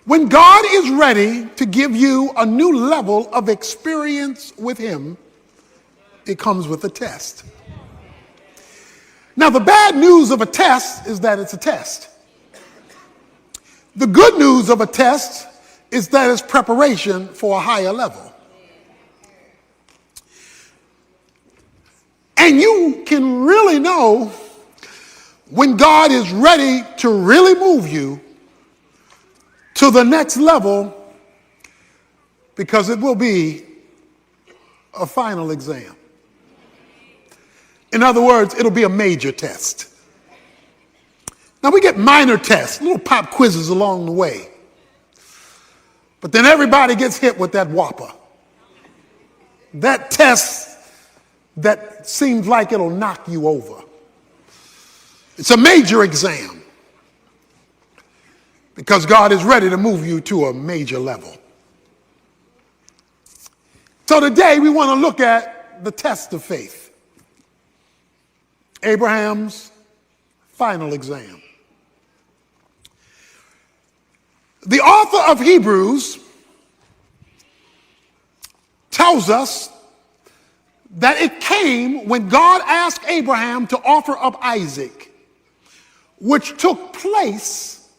When God is ready to give you a new level of experience with him, it comes with a test. Now, the bad news of a test is that it's a test. The good news of a test is that it's preparation for a higher level. And you can really know when God is ready to really move you to the next level, because it will be a final exam. In other words, it'll be a major test. Now, we get minor tests, little pop quizzes along the way. But then everybody gets hit with that whopper. That test that seems like it'll knock you over. It's a major exam, because God is ready to move you to a major level. So today we want to look at the test of faith. Abraham's final exam. The author of Hebrews tells us that it came when God asked Abraham to offer up Isaac, which took place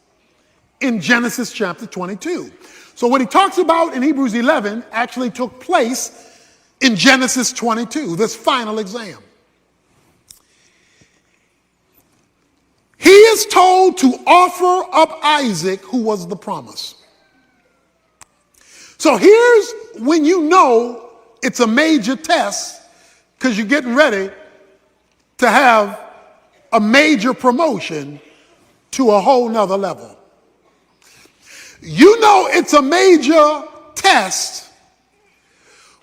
in Genesis chapter 22. So what he talks about in Hebrews 11 actually took place in Genesis 22, this final exam. He is told to offer up Isaac, who was the promise. So here's when you know it's a major test, because you're getting ready to have a major promotion to a whole nother level. You know it's a major test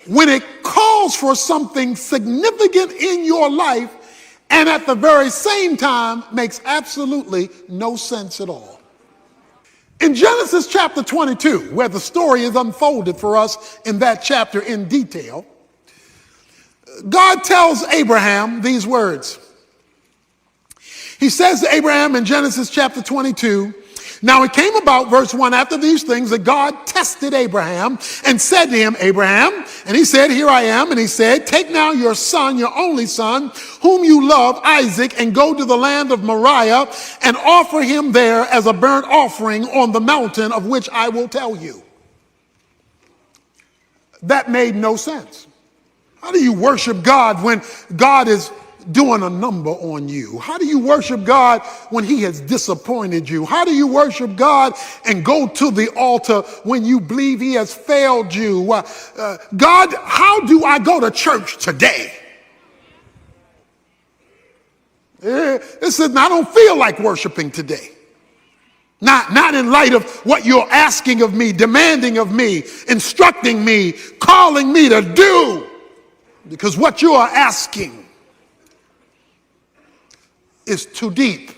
when it calls for something significant in your life and at the very same time makes absolutely no sense at all. In Genesis chapter 22, where the story is unfolded for us in that chapter in detail, God tells Abraham these words. He says to Abraham in Genesis chapter 22, now it came about, verse 1, after these things that God tested Abraham and said to him, Abraham, and he said, here I am. And he said, take now your son, your only son, whom you love, Isaac, and go to the land of Moriah and offer him there as a burnt offering on the mountain of which I will tell you. That made no sense. How do you worship God when God is doing a number on you? How do you worship God when he has disappointed you? How do you worship God and go to the altar when you believe he has failed you? God, how do I go to church today? It says, I don't feel like worshiping today. Not in light of what you're asking of me, demanding of me, instructing me, calling me to do. Because what you are asking is too deep.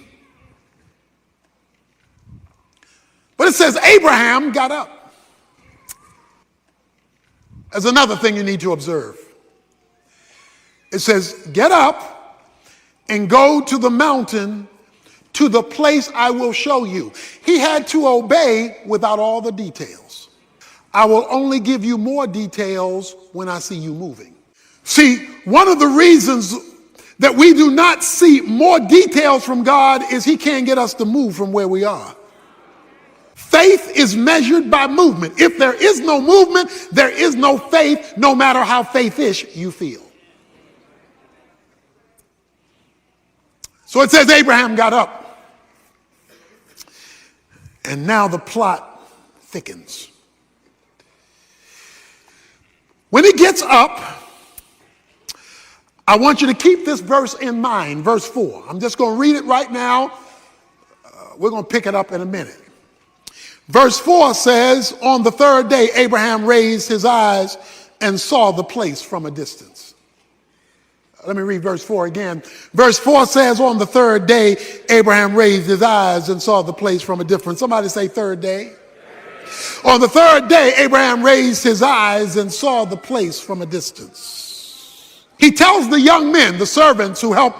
But it says Abraham got up. There's another thing you need to observe. It says, get up and go to the mountain, to the place I will show you. He had to obey without all the details. I will only give you more details when I see you moving. See, one of the reasons that we do not see more details from God is he can't get us to move from where we are. Faith is measured by movement. If there is no movement, there is no faith, no matter how faith-ish you feel. So it says Abraham got up. And now the plot thickens. When he gets up, I want you to keep this verse in mind, verse 4. I'm just going to read it right now. We're going to pick it up in a minute. Verse 4 says, on the third day, Abraham raised his eyes and saw the place from a distance. Let me read verse 4 again. Verse 4 says, on the third day, Abraham raised his eyes and saw the place from a distance. Somebody say third day. On the third day, Abraham raised his eyes and saw the place from a distance. He tells the young men, the servants who help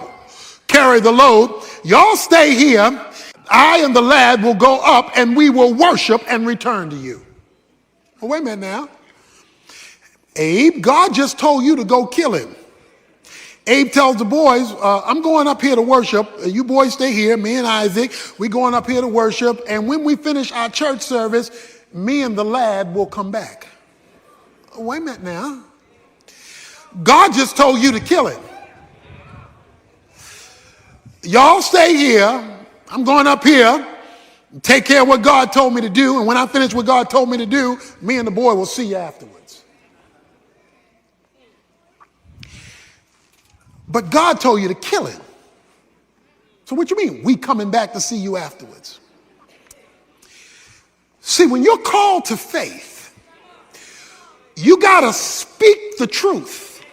carry the load, y'all stay here. I and the lad will go up and we will worship and return to you. Oh, wait a minute now. Abe, God just told you to go kill him. Abe tells the boys, I'm going up here to worship. You boys stay here. Me and Isaac, we're going up here to worship. And when we finish our church service, me and the lad will come back. Oh, wait a minute now. God just told you to kill him. Y'all stay here. I'm going up here, take care of what God told me to do. And when I finish what God told me to do, me and the boy will see you afterwards. But God told you to kill him. So what you mean? We coming back to see you afterwards. See, when you're called to faith, you got to speak the truth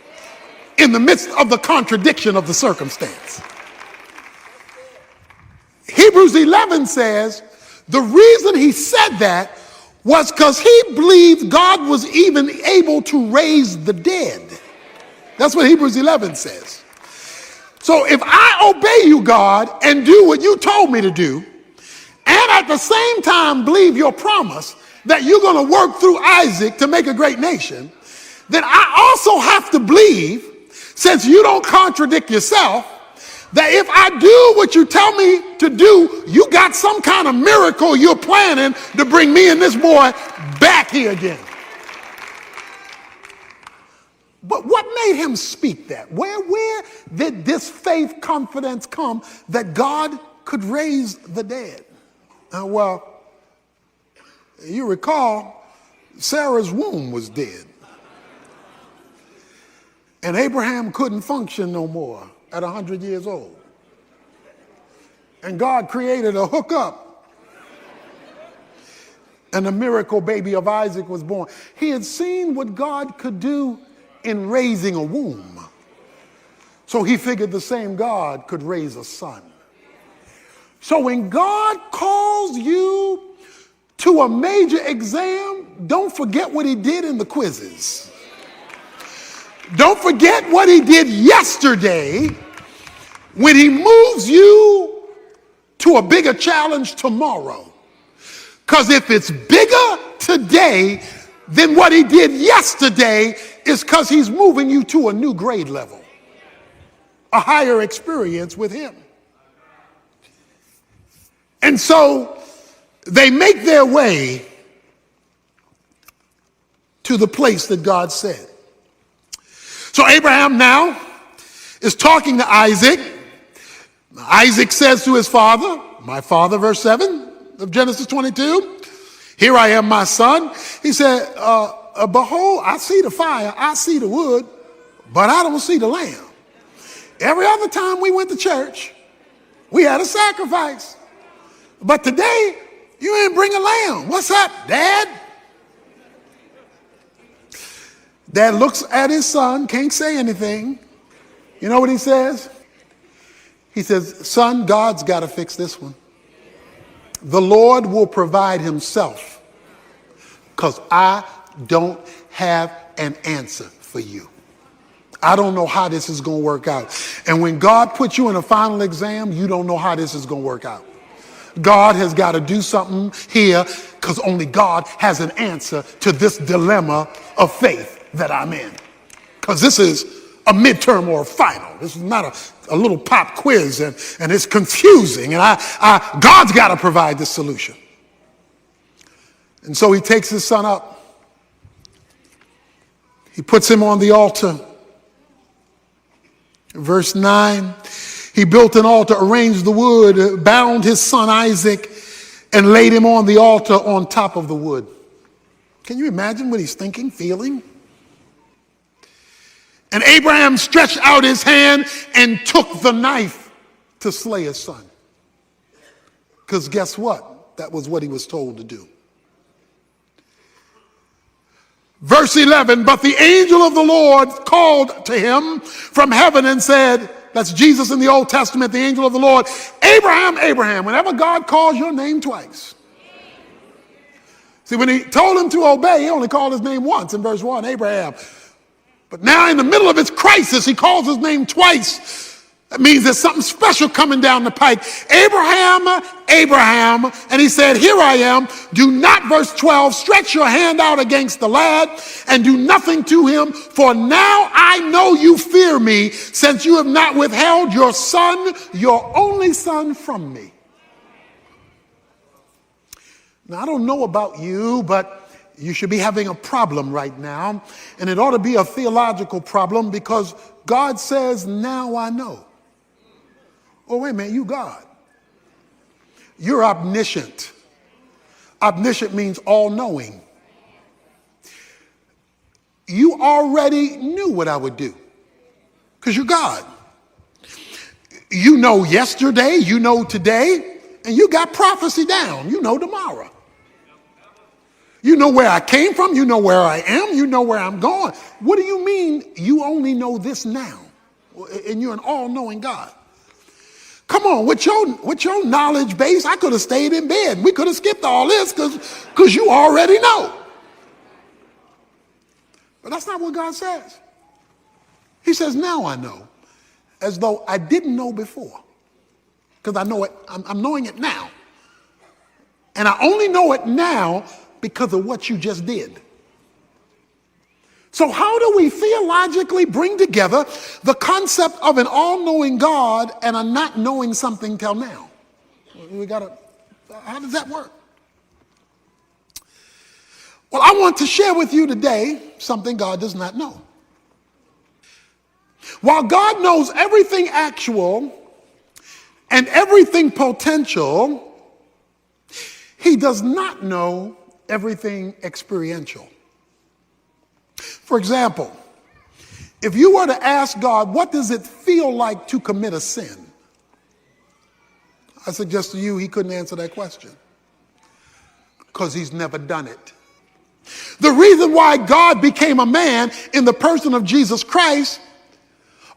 in the midst of the contradiction of the circumstance. Hebrews 11 says the reason he said that was because he believed God was even able to raise the dead. That's what Hebrews 11 says. So if I obey you, God, and do what you told me to do, and at the same time believe your promise that you're going to work through Isaac to make a great nation, then I also have to believe, since you don't contradict yourself, that if I do what you tell me to do, you got some kind of miracle you're planning to bring me and this boy back here again. But what made him speak that? Where did this faith confidence come that God could raise the dead? Well, you recall, Sarah's womb was dead. And Abraham couldn't function no more at 100 years old. And God created a hookup. And the miracle baby of Isaac was born. He had seen what God could do in raising a womb. So he figured the same God could raise a son. So when God calls you to a major exam, don't forget what he did in the quizzes. Don't forget what he did yesterday when he moves you to a bigger challenge tomorrow. Because if it's bigger today than what he did yesterday, it's because he's moving you to a new grade level, a higher experience with him. And so they make their way to the place that God said. So Abraham now is talking to Isaac. Isaac says to his father, my father, verse 7 of Genesis 22, here I am, my son. He said, behold, I see the fire, I see the wood, but I don't see the lamb. Every other time we went to church, we had a sacrifice. But today, you ain't bring a lamb. What's up, Dad? Dad looks at his son, can't say anything. You know what he says? He says, son, God's got to fix this one. The Lord will provide himself, because I don't have an answer for you. I don't know how this is going to work out. And when God puts you in a final exam, you don't know how this is going to work out. God has got to do something here, because only God has an answer to this dilemma of faith that I'm in. Because this is a midterm or a final. This is not a little pop quiz, and it's confusing. And God's got to provide the solution. And so he takes his son up. He puts him on the altar. Verse 9, he built an altar, arranged the wood, bound his son Isaac, and laid him on the altar on top of the wood. Can you imagine what he's thinking, feeling? And Abraham stretched out his hand and took the knife to slay his son. Because guess what? That was what he was told to do. Verse 11, but the angel of the Lord called to him from heaven and said, that's Jesus in the Old Testament, the angel of the Lord, Abraham, Abraham. Whenever God calls your name twice. See, when he told him to obey, he only called his name once in verse 1, Abraham. But now in the middle of his crisis, he calls his name twice That means there's something special coming down the pike. Abraham, Abraham, and he said, here I am. Do not, verse 12, stretch your hand out against the lad and do nothing to him, for now I know you fear me, since you have not withheld your son, your only son, from me. Now, I don't know about you, but you should be having a problem right now, and it ought to be a theological problem, because God says, now I know. Oh, wait a minute, you God. You're omniscient. Omniscient means all-knowing. You already knew what I would do, because you're God. You know yesterday, you know today, and you got prophecy down. You know tomorrow. You know where I came from, you know where I am, you know where I'm going. What do you mean you only know this now? And you're an all-knowing God. Come on, with your knowledge base, I could have stayed in bed. We could have skipped all this because you already know. But that's not what God says. He says, now I know, as though I didn't know before. Because I know it, I'm knowing it now. And I only know it now because of what you just did. So how do we theologically bring together the concept of an all-knowing God and a not knowing something till now? How does that work? Well, I want to share with you today something God does not know. While God knows everything actual and everything potential, he does not know everything experiential. For example, if you were to ask God, what does it feel like to commit a sin? I suggest to you he couldn't answer that question because he's never done it. The reason why God became a man in the person of Jesus Christ,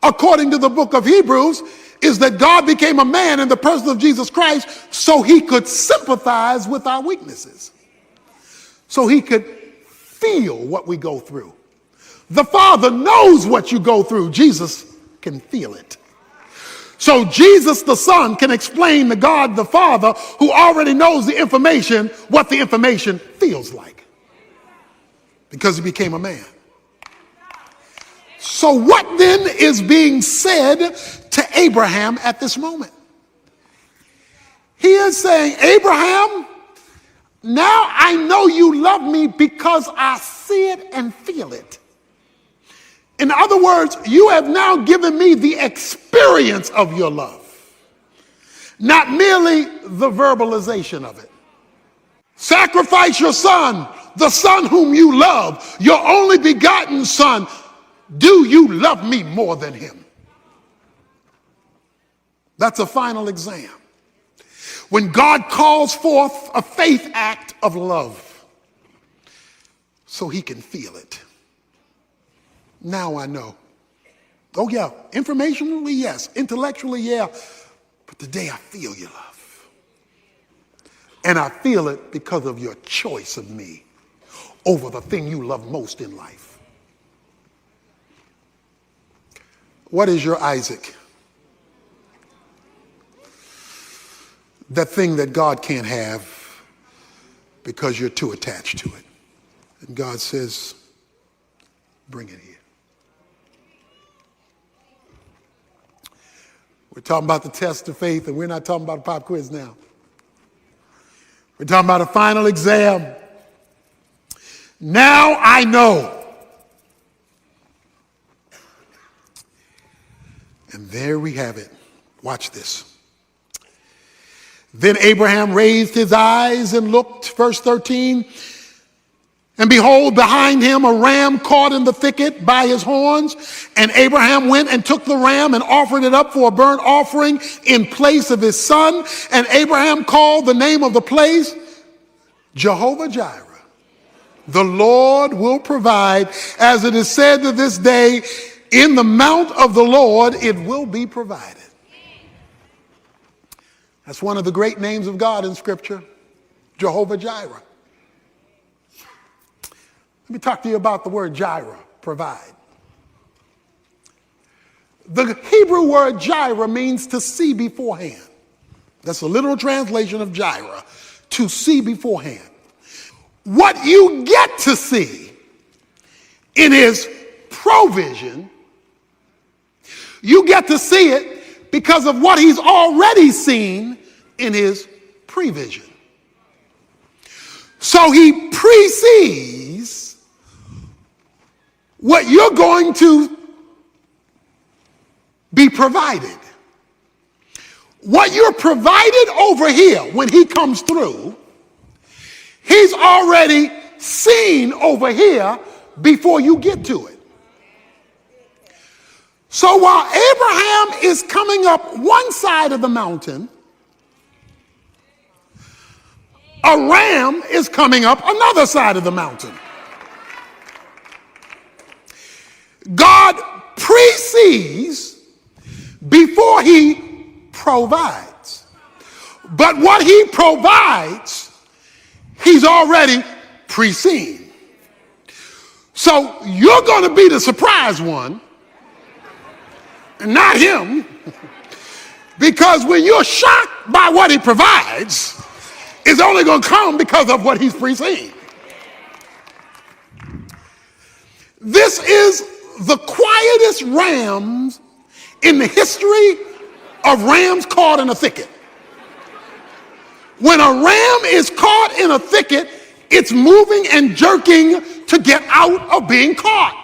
according to the book of Hebrews, is that God became a man in the person of Jesus Christ so he could sympathize with our weaknesses, so he could feel what we go through. The Father knows what you go through. Jesus can feel it. So Jesus the Son can explain to God the Father, who already knows the information, what the information feels like, because he became a man. So what then is being said to Abraham at this moment? He is saying, Abraham, now I know you love me because I see it and feel it. In other words, you have now given me the experience of your love, not merely the verbalization of it. Sacrifice your son, the son whom you love, your only begotten son. Do you love me more than him? That's a final exam. When God calls forth a faith act of love so he can feel it. Now I know. Oh yeah, informationally, yes. Intellectually, yeah. But today I feel your love. And I feel it because of your choice of me over the thing you love most in life. What is your Isaac? That thing that God can't have because you're too attached to it. And God says, bring it here. We're talking about the test of faith, and we're not talking about a pop quiz now. We're talking about a final exam. Now I know. And there we have it. Watch this. Then Abraham raised his eyes and looked, verse 13, and behold, behind him a ram caught in the thicket by his horns. And Abraham went and took the ram and offered it up for a burnt offering in place of his son. And Abraham called the name of the place Jehovah Jireh. The Lord will provide, as it is said to this day, in the mount of the Lord it will be provided. That's one of the great names of God in Scripture, Jehovah Jireh. Let me talk to you about the word Jireh, provide. The Hebrew word Jireh means to see beforehand. That's a literal translation of Jireh, to see beforehand. What you get to see in his provision, you get to see it because of what he's already seen in his prevision. So he precedes what you're going to be provided. What you're provided over here when he comes through, he's already seen over here before you get to it. So while Abraham is coming up one side of the mountain, a ram is coming up another side of the mountain. God precedes before he provides. But what he provides, he's already preceded. So you're going to be the surprise one, and not him, because when you're shocked by what he provides, it's only going to come because of what he's preceded. This is the quietest rams in the history of rams caught in a thicket. When a ram is caught in a thicket, it's moving and jerking to get out of being caught.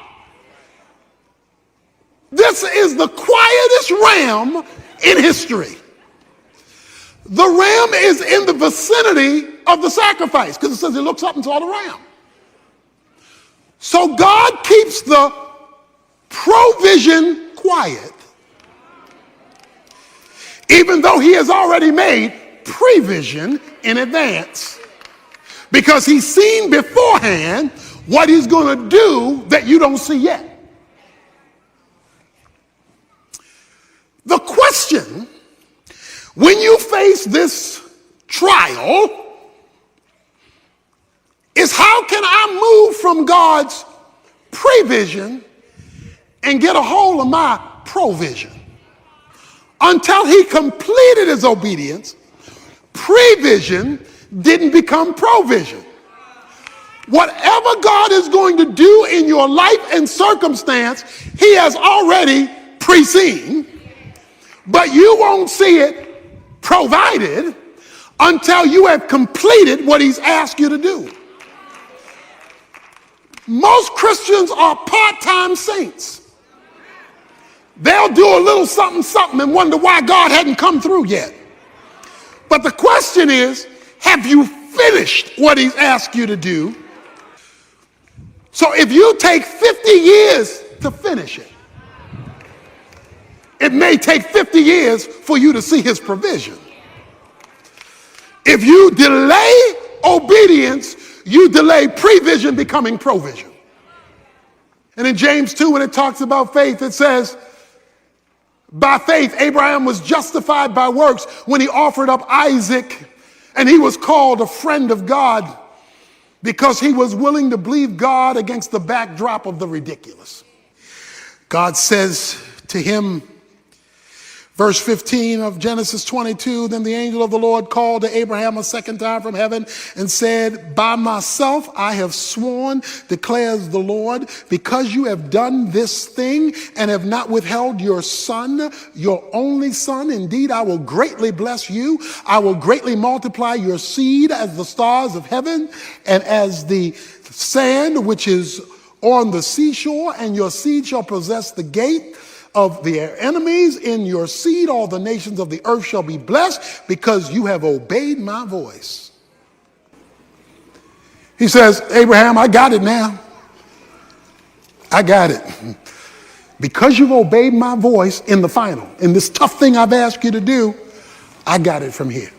This is the quietest ram in history. The ram is in the vicinity of the sacrifice because it says he looks up and saw the ram. So God keeps the provision quiet, even though he has already made prevision in advance, because he's seen beforehand what he's going to do that you don't see yet. The question, when you face this trial, is how can I move from God's prevision and get a hold of my provision? Until he completed his obedience, prevision didn't become provision. Whatever God is going to do in your life and circumstance, he has already preceded, but you won't see it provided until you have completed what he's asked you to do. Most Christians are part-time saints. They'll do a little something, something and wonder why God hadn't come through yet. But the question is, have you finished what he's asked you to do? So if you take 50 years to finish it, it may take 50 years for you to see his provision. If you delay obedience, you delay prevision becoming provision. And in James 2, when it talks about faith, it says, by faith, Abraham was justified by works when he offered up Isaac, and he was called a friend of God because he was willing to believe God against the backdrop of the ridiculous. God says to him, verse 15 of Genesis 22, then the angel of the Lord called to Abraham a second time from heaven and said, by myself I have sworn, declares the Lord, because you have done this thing and have not withheld your son, your only son. Indeed, I will greatly bless you. I will greatly multiply your seed as the stars of heaven and as the sand which is on the seashore, and your seed shall possess the gate of their enemies. In your seed all the nations of the earth shall be blessed, because you have obeyed my voice. He says, Abraham, I got it now. I got it. Because you've obeyed my voice in the final, in this tough thing I've asked you to do, I got it from here.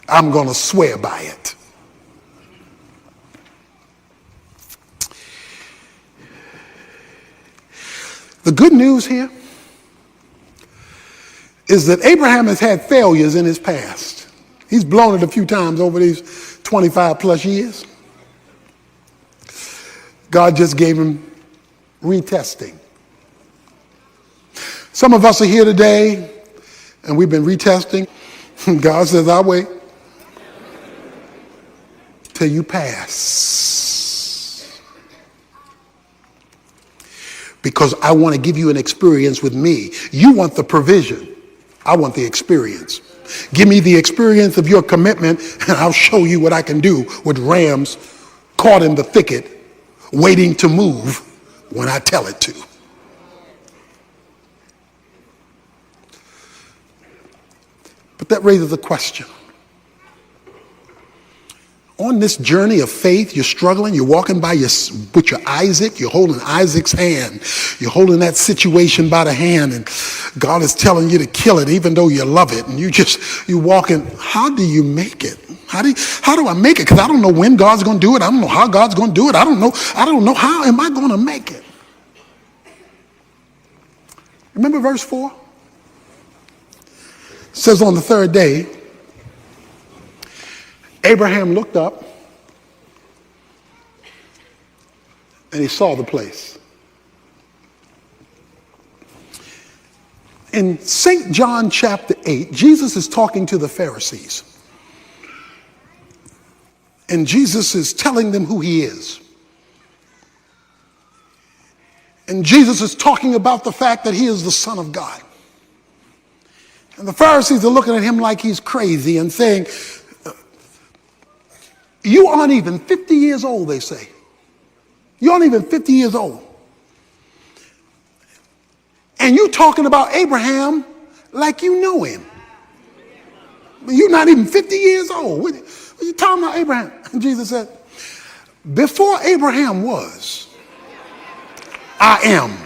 I'm going to swear by it. The good news here is that Abraham has had failures in his past. He's blown it a few times over these 25 plus years. God just gave him retesting. Some of us are here today and we've been retesting. God says, I'll wait till you pass. Because I want to give you an experience with me. You want the provision. I want the experience. Give me the experience of your commitment and I'll show you what I can do with rams caught in the thicket, waiting to move when I tell it to. But that raises a question. On this journey of faith, you're struggling, you're walking with your Isaac, you're holding Isaac's hand. You're holding that situation by the hand and God is telling you to kill it even though you love it. And you're walking, how do you make it? How do I make it? Because I don't know when God's going to do it. I don't know how God's going to do it. I don't know how am I going to make it? Remember verse 4? It says on the third day, Abraham looked up and he saw the place. In St. John chapter 8, Jesus is talking to the Pharisees. And Jesus is telling them who he is. And Jesus is talking about the fact that he is the Son of God. And the Pharisees are looking at him like he's crazy and saying, you aren't even 50 years old, they say. You aren't even 50 years old. And you're talking about Abraham like you know him. You're not even 50 years old. What are you talking about Abraham? And Jesus said, before Abraham was, I am.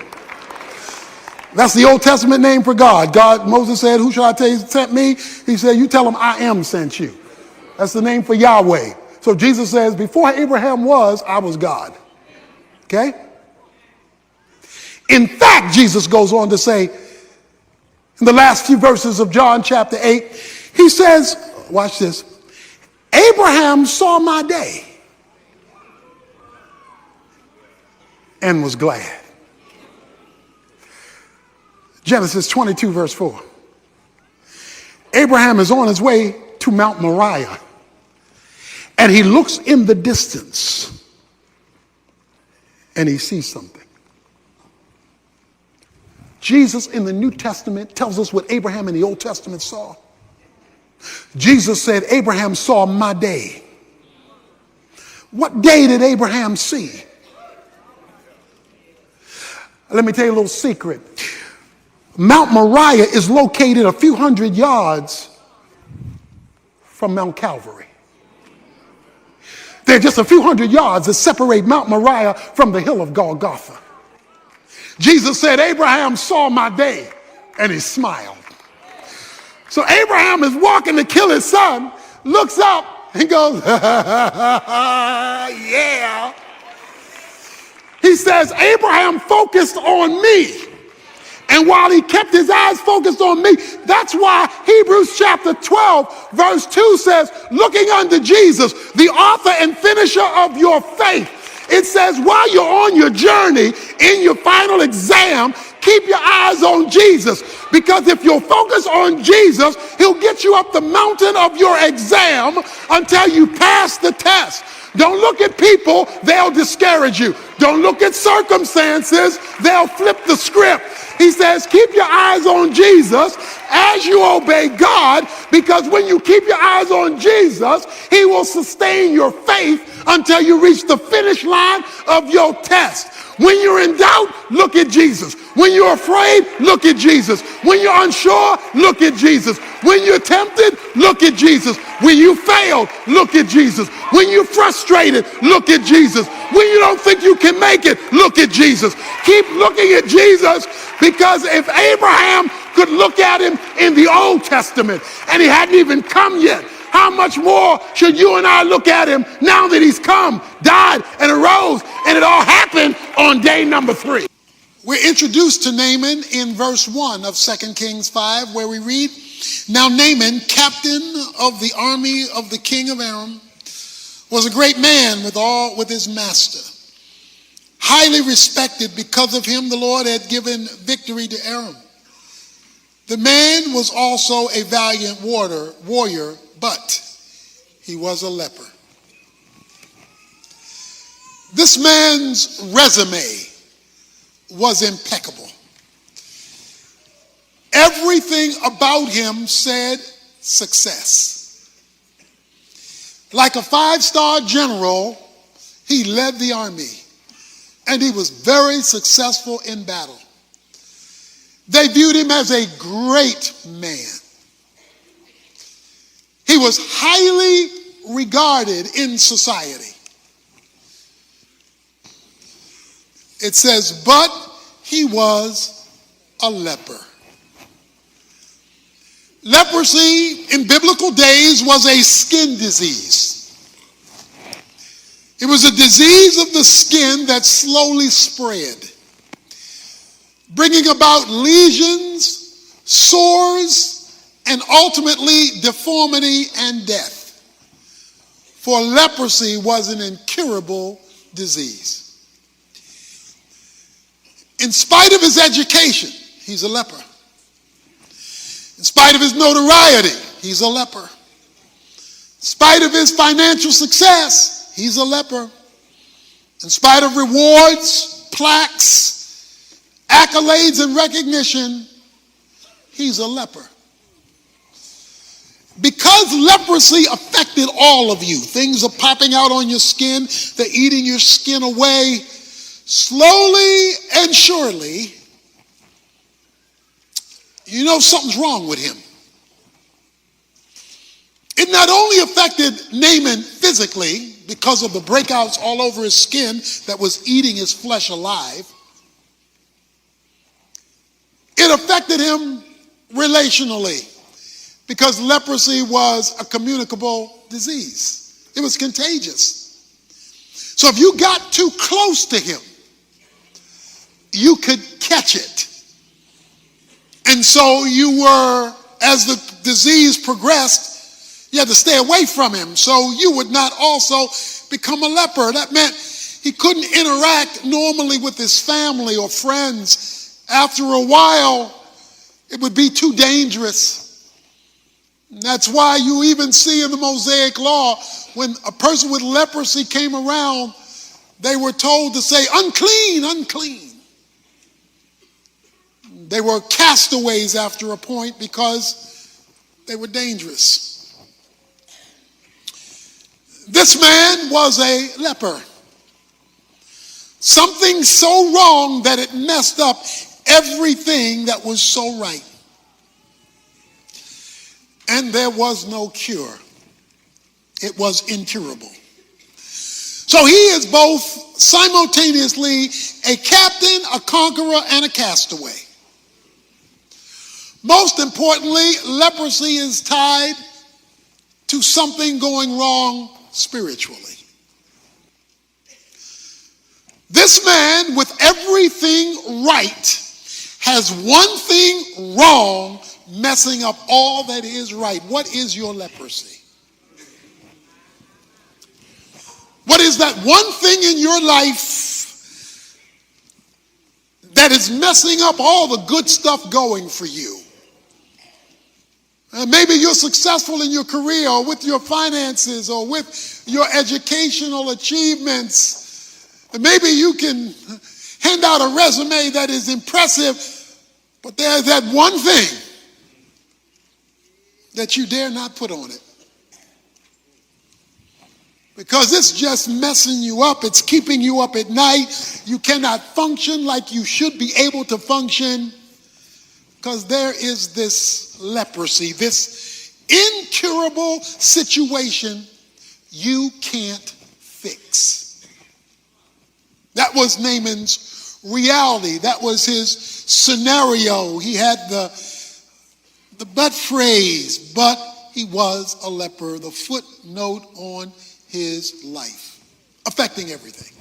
That's the Old Testament name for God. Moses said, who shall I tell you sent me? He said, you tell him I am sent you. That's the name for Yahweh. So Jesus says, before Abraham was, I was God. Okay? In fact, Jesus goes on to say, in the last few verses of John chapter 8, he says, watch this, Abraham saw my day and was glad. Genesis 22 verse 4. Abraham is on his way to Mount Moriah. And he looks in the distance and he sees something. Jesus in the New Testament tells us what Abraham in the Old Testament saw. Jesus said, Abraham saw my day. What day did Abraham see? Let me tell you a little secret. Mount Moriah is located a few hundred yards from Mount Calvary. There are just a few hundred yards that separate Mount Moriah from the hill of Golgotha. Jesus said, Abraham saw my day, and he smiled. So Abraham is walking to kill his son, looks up and goes, yeah. He says, Abraham focused on me. And while he kept his eyes focused on me, that's why Hebrews chapter 12, verse 2 says, looking unto Jesus, the author and finisher of your faith. It says, while you're on your journey, in your final exam, keep your eyes on Jesus. Because if you'll focus on Jesus, he'll get you up the mountain of your exam until you pass the test. Don't look at people, they'll discourage you. Don't look at circumstances, they'll flip the script. He says, keep your eyes on Jesus as you obey God, because when you keep your eyes on Jesus, he will sustain your faith until you reach the finish line of your test. When you're in doubt, look at Jesus. When you're afraid, look at Jesus. When you're unsure, look at Jesus. When you're tempted, look at Jesus. When you failed, look at Jesus. When you're frustrated, look at Jesus. When you don't think you can make it, look at Jesus. Keep looking at Jesus, because if Abraham could look at him in the Old Testament and he hadn't even come yet, how much more should you and I look at him now that he's come, died, and arose, and it all happened on day number 3. We're introduced to Naaman in verse 1 of 2 Kings 5, where we read, now Naaman, captain of the army of the king of Aram, was a great man with his master, highly respected. Because of him, the Lord had given victory to Aram. The man was also a valiant warrior, but he was a leper. This man's resume was impeccable. Everything about him said success. Like a 5-star general, he led the army, and he was very successful in battle. They viewed him as a great man. He was highly regarded in society. It says, but he was a leper. Leprosy in biblical days was a skin disease. It was a disease of the skin that slowly spread, bringing about lesions, sores, and ultimately deformity and death. For leprosy was an incurable disease. In spite of his education, he's a leper. In spite of his notoriety, he's a leper. In spite of his financial success, he's a leper. In spite of rewards, plaques, accolades, and recognition, he's a leper. Because leprosy affected all of you, things are popping out on your skin, they're eating your skin away, slowly and surely, you know something's wrong with him. It not only affected Naaman physically because of the breakouts all over his skin that was eating his flesh alive, it affected him relationally because leprosy was a communicable disease. It was contagious. So if you got too close to him, you could catch it. And so you were, as the disease progressed, you had to stay away from him so you would not also become a leper. That meant he couldn't interact normally with his family or friends. After a while, it would be too dangerous. And that's why you even see in the Mosaic Law, when a person with leprosy came around, they were told to say, unclean, unclean. They were castaways after a point because they were dangerous. This man was a leper. Something so wrong that it messed up everything that was so right. And there was no cure. It was incurable. So he is both simultaneously a captain, a conqueror, and a castaway. Most importantly, leprosy is tied to something going wrong spiritually. This man, with everything right, has one thing wrong, messing up all that is right. What is your leprosy? What is that one thing in your life that is messing up all the good stuff going for you? Maybe you're successful in your career or with your finances or with your educational achievements. Maybe you can hand out a resume that is impressive, but there's that one thing that you dare not put on it. Because it's just messing you up. It's keeping you up at night. You cannot function like you should be able to function. Because there is this leprosy, this incurable situation you can't fix. That was Naaman's reality. That was his scenario. He had the but phrase, but he was a leper, the footnote on his life, affecting everything.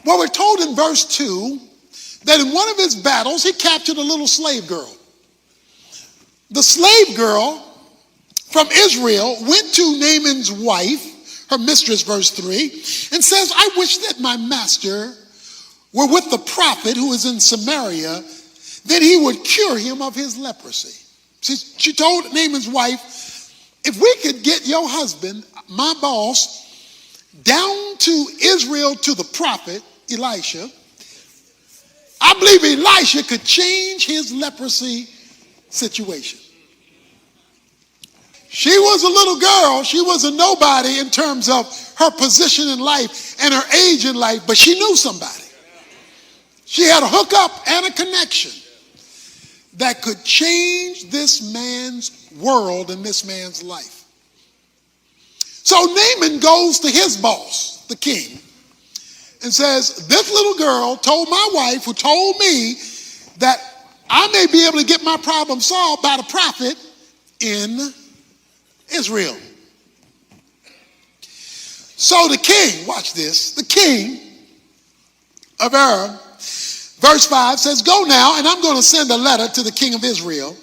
Well, we're told in verse 2 that in one of his battles, he captured a little slave girl. The slave girl from Israel went to Naaman's wife, her mistress, verse 3, and says, I wish that my master were with the prophet who is in Samaria, then he would cure him of his leprosy. She told Naaman's wife, if we could get your husband, my boss, down to Israel to the prophet Elisha, I believe Elisha could change his leprosy situation. She was a little girl. She was a nobody in terms of her position in life and her age in life, but she knew somebody. She had a hookup and a connection that could change this man's world and this man's life. So Naaman goes to his boss, the king, and says, this little girl told my wife, who told me that I may be able to get my problem solved by the prophet in Israel. So the king, watch this, the king of Aram, verse 5 says, go now, and I'm going to send a letter to the king of Israel.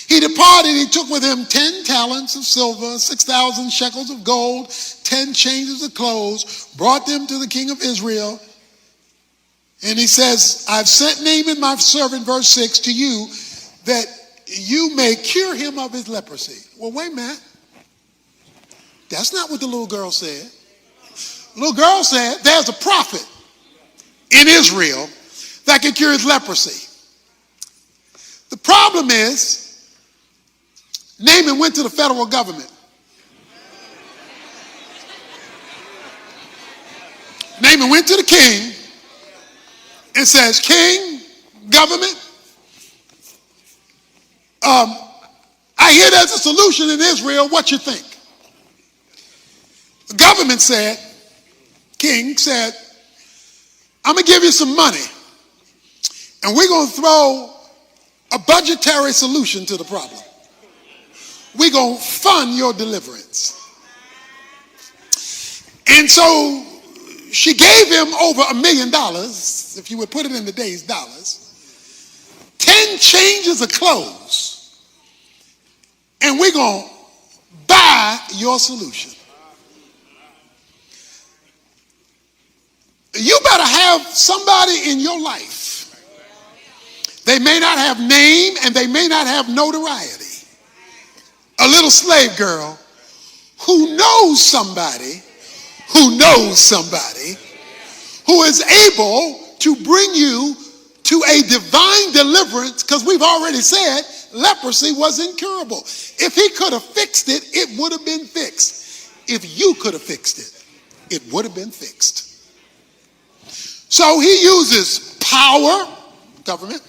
He departed, he took with him 10 talents of silver, 6,000 shekels of gold, 10 changes of clothes, brought them to the king of Israel. And he says, I've sent Naaman my servant, verse 6, to you, that you may cure him of his leprosy. Well, wait a minute. That's not what the little girl said. The little girl said, there's a prophet in Israel that can cure his leprosy. The problem is, Naaman went to the federal government. Naaman went to the king and says, King, government, I hear there's a solution in Israel. What you think? The government said, king said, I'm going to give you some money, and we're going to throw a budgetary solution to the problem. We're going to fund your deliverance. And so she gave him over $1 million, if you would put it in today's dollars, 10 changes of clothes, and we're going to buy your solution. You better have somebody in your life. They may not have name and they may not have notoriety. A little slave girl who knows somebody who knows somebody who is able to bring you to a divine deliverance, because we've already said leprosy was incurable. If he could have fixed it, it would have been fixed. If you could have fixed it, it would have been fixed. So he uses power, government.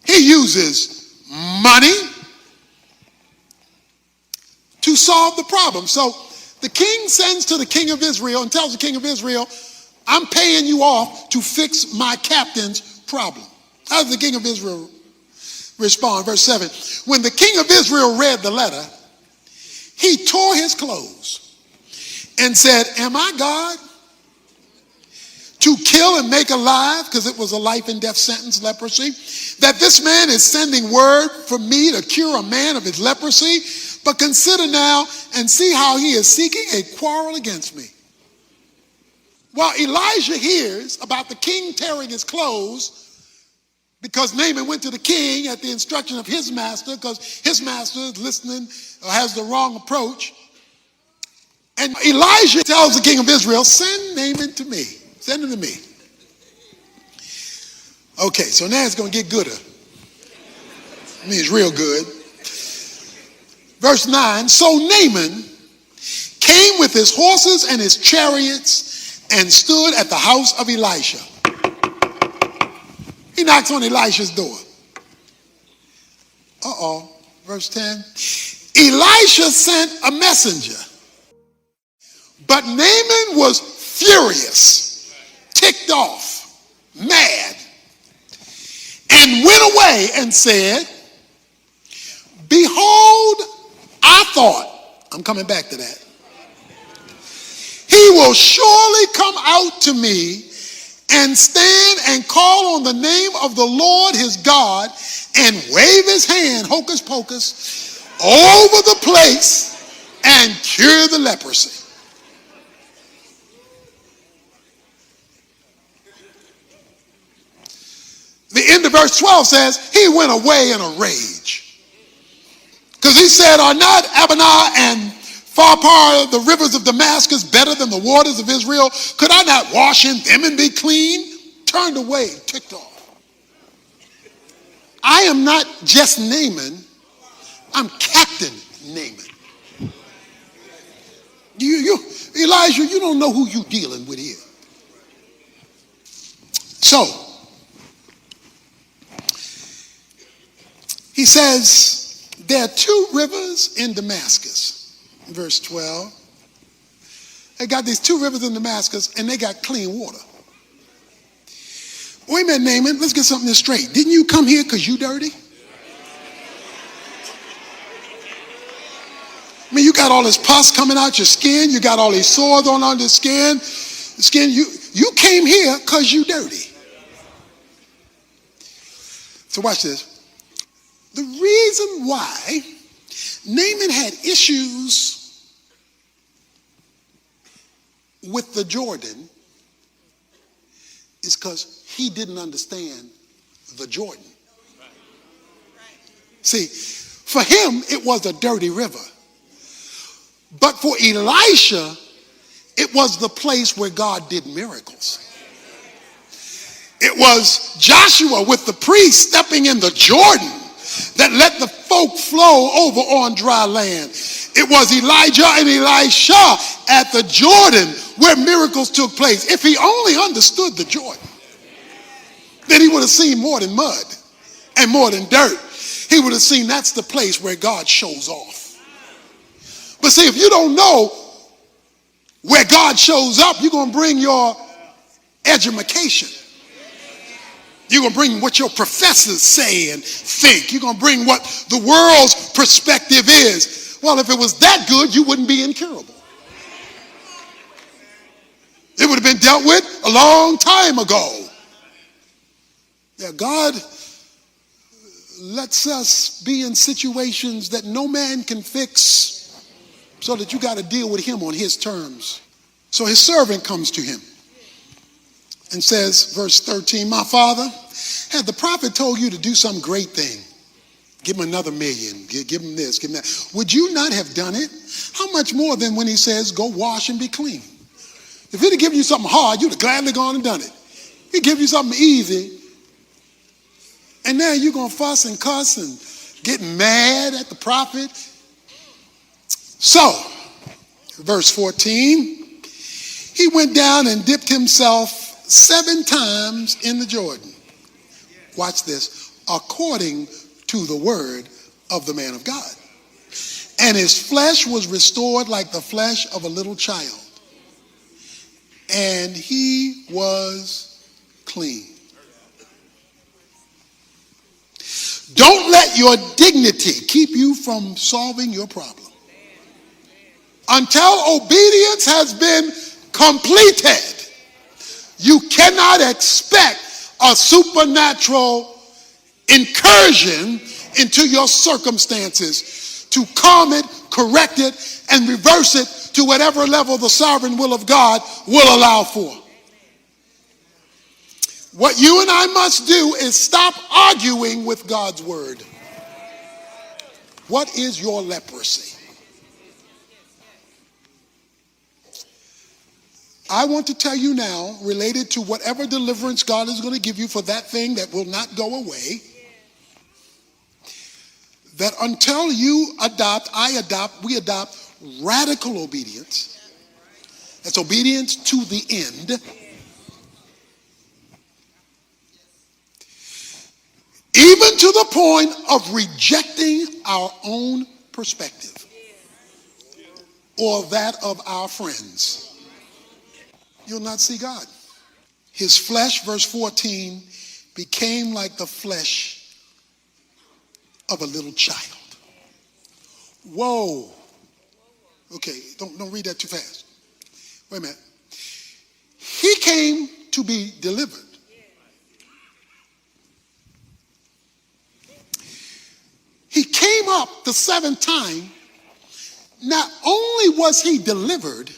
He uses money to solve the problem. So the king sends to the king of Israel and tells the king of Israel, I'm paying you off to fix my captain's problem. How does the king of Israel respond? Verse 7, when the king of Israel read the letter, he tore his clothes and said, am I God to kill and make alive, because it was a life and death sentence, leprosy, that this man is sending word for me to cure a man of his leprosy? But consider now and see how he is seeking a quarrel against me. While Elijah hears about the king tearing his clothes, because Naaman went to the king at the instruction of his master, because his master is listening or has the wrong approach. And Elijah tells the king of Israel, send Naaman to me. Send him to me. Okay, so now it's going to get gooder. I mean, it's real good. Verse 9, so Naaman came with his horses and his chariots and stood at the house of Elisha. He knocks on Elisha's door. Verse 10, Elisha sent a messenger, but Naaman was furious, ticked off, mad, and went away and said, behold, I thought, I'm coming back to that, he will surely come out to me and stand and call on the name of the Lord his God and wave his hand, hocus pocus, over the place and cure the leprosy. The end of verse verse 12 says, he went away in a rage. Because he said, are not Abana and Pharpar, the rivers of Damascus, better than the waters of Israel? Could I not wash in them and be clean? Turned away, ticked off. I am not just Naaman, I'm Captain Naaman. Elijah, you don't know who you're dealing with here. So, he says, there are two rivers in Damascus. Verse 12. They got these two rivers in Damascus, and they got clean water. Wait a minute, Naaman, let's get something straight. Didn't you come here because you dirty? I mean, you got all this pus coming out your skin. You got all these sores on under the skin. You came here because you dirty. So watch this. The reason why Naaman had issues with the Jordan is because he didn't understand the Jordan. See, for him, it was a dirty river. But for Elisha, it was the place where God did miracles. It was Joshua with the priest stepping in the Jordan that let the folk flow over on dry land. It was Elijah and Elisha at the Jordan where miracles took place. If he only understood the Jordan, then he would have seen more than mud and more than dirt. He would have seen that's the place where God shows off. But see, if you don't know where God shows up, you're going to bring your edumacation. You're going to bring what your professors say and think. You're going to bring what the world's perspective is. Well, if it was that good, you wouldn't be incurable. It would have been dealt with a long time ago. Yeah, God lets us be in situations that no man can fix, so that you got to deal with him on his terms. So his servant comes to him and says, verse 13, my father, had the prophet told you to do some great thing, give him another million, give him this, give him that, would you not have done it? How much more than when he says, go wash and be clean? If he'd have given you something hard, you'd have gladly gone and done it. He'd give you something easy, and now you're going to fuss and cuss and get mad at the prophet. So, verse 14, he went down and dipped himself 7 times in the Jordan. Watch this, according to the word of the man of God. And his flesh was restored like the flesh of a little child. And he was clean. Don't let your dignity keep you from solving your problem. Until obedience has been completed, you cannot expect a supernatural incursion into your circumstances to calm it, correct it, and reverse it to whatever level the sovereign will of God will allow for. What you and I must do is stop arguing with God's word. What is your leprosy? I want to tell you now, related to whatever deliverance God is going to give you for that thing that will not go away, that until you adopt, we adopt radical obedience. That's obedience to the end. Even to the point of rejecting our own perspective or that of our friends. You'll not see God. His flesh, verse 14, became like the flesh of a little child. Whoa. Okay, don't read that too fast. Wait a minute. He came to be delivered. He came up the 7th time. Not only was he delivered,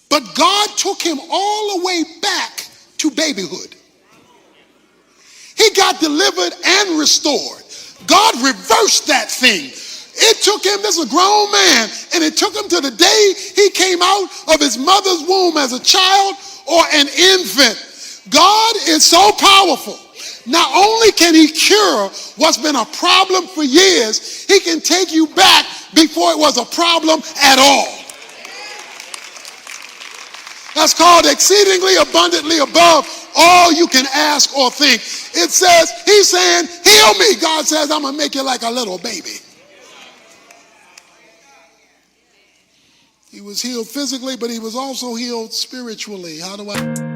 but God took him all the way back to babyhood. He got delivered and restored. God reversed that thing. It took him, this is a grown man, and it took him to the day he came out of his mother's womb as a child or an infant. God is so powerful. Not only can he cure what's been a problem for years, he can take you back before it was a problem at all. That's called exceedingly abundantly above all you can ask or think. It says, he's saying, heal me. God says, I'm going to make you like a little baby. He was healed physically, but he was also healed spiritually. How do I...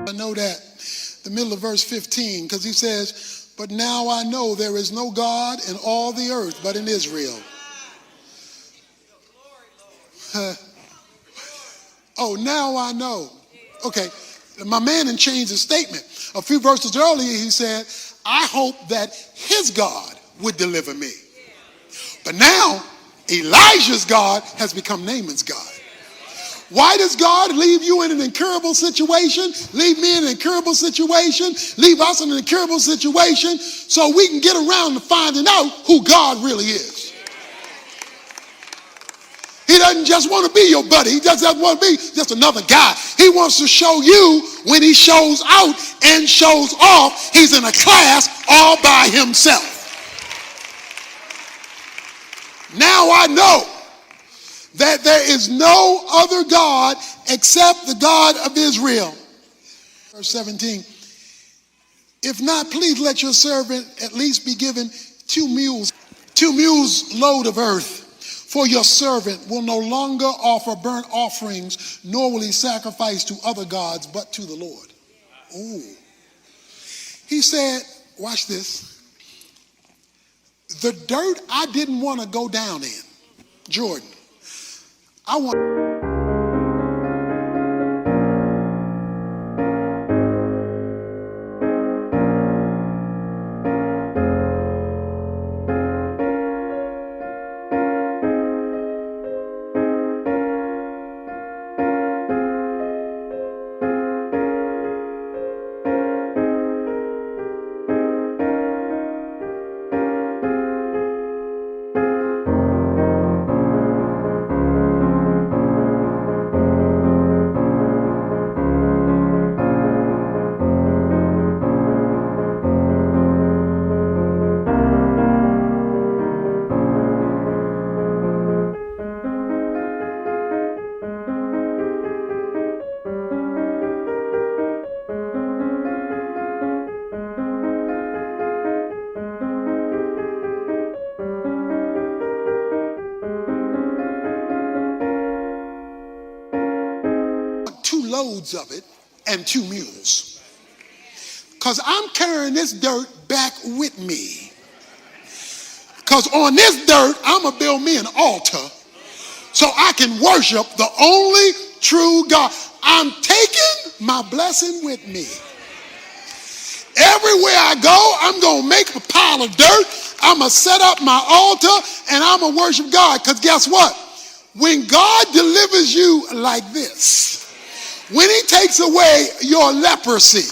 I know that, the middle of verse 15, because he says, but now I know there is no God in all the earth but in Israel. Oh, now I know. Okay, my man had changed his statement. A few verses earlier, he said, I hope that his God would deliver me. But now, Elijah's God has become Naaman's God. Why does God leave you in an incurable situation? Leave me in an incurable situation? Leave us in an incurable situation so we can get around to finding out who God really is. He doesn't just want to be your buddy. He doesn't want to be just another guy. He wants to show you when he shows out and shows off, he's in a class all by himself. Now I know that there is no other God except the God of Israel. Verse 17, if not, please let your servant at least be given 2 mules load of earth. For your servant will no longer offer burnt offerings, nor will he sacrifice to other gods, but to the Lord. Ooh. He said, watch this. The dirt I didn't want to go down in, Jordan, I want... loads of it and 2 mules. Because I'm carrying this dirt back with me. Because on this dirt, I'm going to build me an altar so I can worship the only true God. I'm taking my blessing with me. Everywhere I go, I'm going to make a pile of dirt. I'm going to set up my altar and I'm going to worship God. Because guess what? When God delivers you like this, when he takes away your leprosy,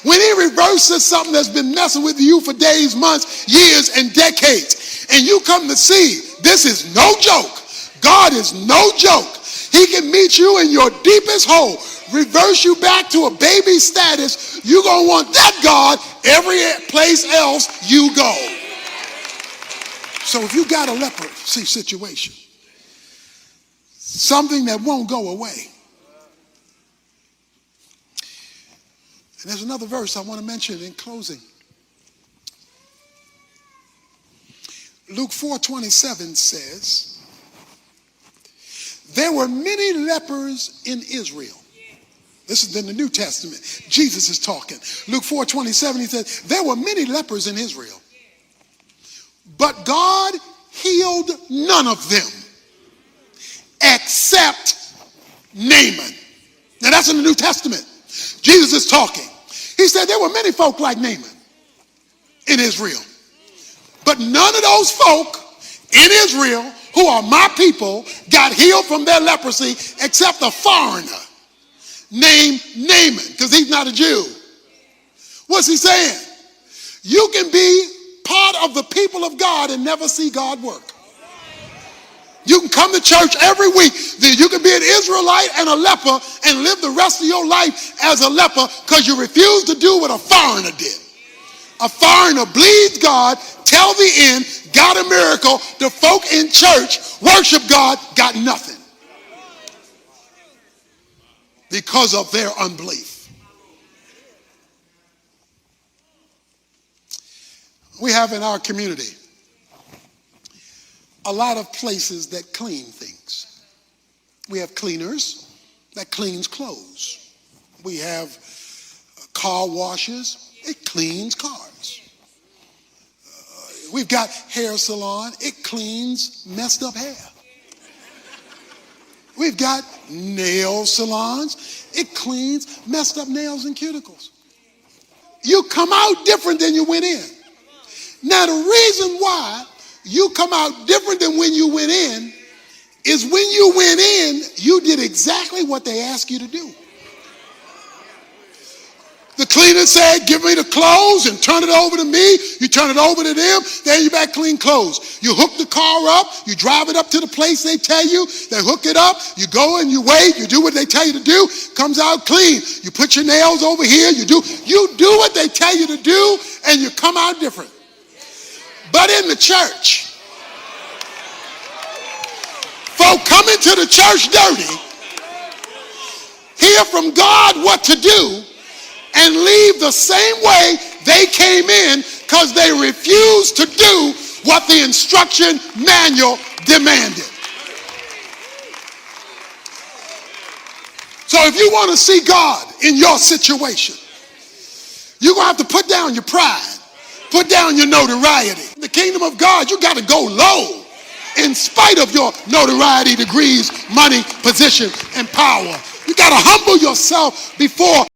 when he reverses something that's been messing with you for days, months, years, and decades, and you come to see this is no joke. God is no joke. He can meet you in your deepest hole, reverse you back to a baby status, you're going to want that God every place else you go. So if you got a leprosy situation, something that won't go away. And there's another verse I want to mention in closing. Luke 4:27 says, there were many lepers in Israel. This is in the New Testament. Jesus is talking. Luke 4:27, he says, there were many lepers in Israel, but God healed none of them except Naaman. Now that's in the New Testament. Jesus is talking. He said there were many folk like Naaman in Israel, but none of those folk in Israel who are my people got healed from their leprosy except a foreigner named Naaman, because he's not a Jew. What's he saying? You can be part of the people of God and never see God work. You can come to church every week. You can be an Israelite and a leper and live the rest of your life as a leper because you refuse to do what a foreigner did. A foreigner bleeds God, tell the end, got a miracle. The folk in church worship God, got nothing because of their unbelief. We have in our community a lot of places that clean things. We have cleaners that cleans clothes. We have car washes, it cleans cars. We've got hair salon, it cleans messed up hair. We've got nail salons, it cleans messed up nails and cuticles. You come out different than you went in. Now the reason why you come out different than when you went in is when you went in, you did exactly what they asked you to do. The cleaner said, give me the clothes and turn it over to me. You turn it over to them, then you back clean clothes. You hook the car up, you drive it up to the place they tell you, they hook it up, you go and you wait, you do what they tell you to do, comes out clean. You put your nails over here, you do what they tell you to do, and you come out different. But in the church, folk come into the church dirty, hear from God what to do, and leave the same way they came in because they refused to do what the instruction manual demanded. So if you want to see God in your situation, you're going to have to put down your pride, put down your notoriety. In the kingdom of God, you got to go low in spite of your notoriety, degrees, money, position, and power. You got to humble yourself before